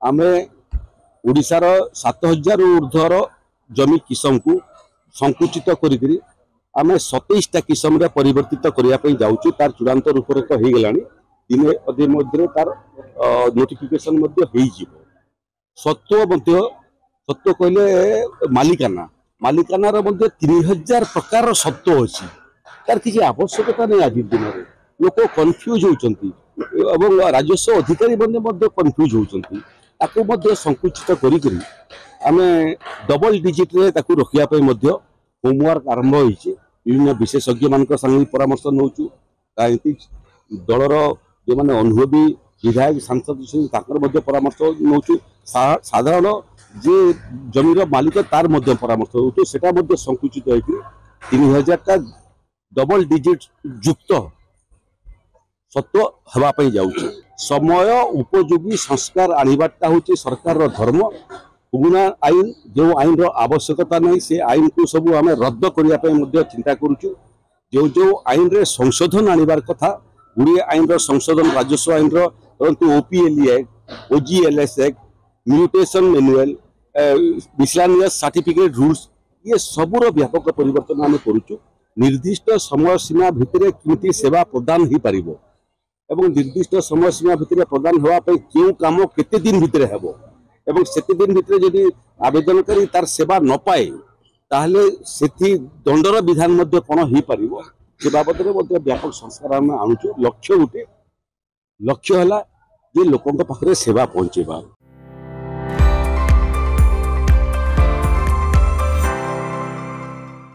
आमे ओडिशार 7000 ऊर्ध्वर जमी किसम को संकुचित करी आमे 27टा किसम रे परिवर्तित करने जाऊँ। तार चूड़ांत रूपरेख हो गला दिने अधे मध्य तार नोटिफिकेशन सत्व कहले मालिकाना मालिकानार 3000 प्रकार सत्व अच्छी तार किसी आवश्यकता नहीं। आज दिन में लोक कन्फ्यूज होती राजस्व अधिकारी कन्फ्यूज होती संकुचित करी आमे डबल डिजिट रे ताकू रखिया होमवर्क आरंभ होइछे। विभिन्न विशेषज्ञ मान संगे परामर्श नौचु। दलर जो मैंने अनुभवी विधायक सांसद परामर्श नौचु। साधारण जे जमीर मालिक तार परामर्श होचु। सेटा संकुचित होइकि 3000 डबल डिजिट युक्त सत्व हवाई जाऊँगी। समय उपयोगी संस्कार आनिबाटा होची सरकार धर्म। पुराना आईन जो आईन आवश्यकता नहीं से आईन को सब आम रद्द करने चिंता करुचु। जो जो आईन रे संशोधन आनिबार कथा गुड़े आईन संशोधन राजस्व आईन OPL act OGLS act mutation manual miscellaneous certificate rules ये सबूर व्यापक परिवर्तन आम करुचु। निर्दिष्ट समय सीमा भितर किमती सेवा प्रदान हो पारिबो एवं निर्दिष्ट समय सीमा भितर प्रदान होगापी क्यों कम केते दिन भितर हेबो एवं सेते दिन भितर जदि आवेदनकारी तार सेवा न पाए ताहले सेति दंडर विधान कौन हो पारिबो से बाबद में व्यापक संस्कार आम आणुचु। लक्ष्य गोटे लक्ष्य है जे लोकों पाखरे सेवा पहुँचेबा।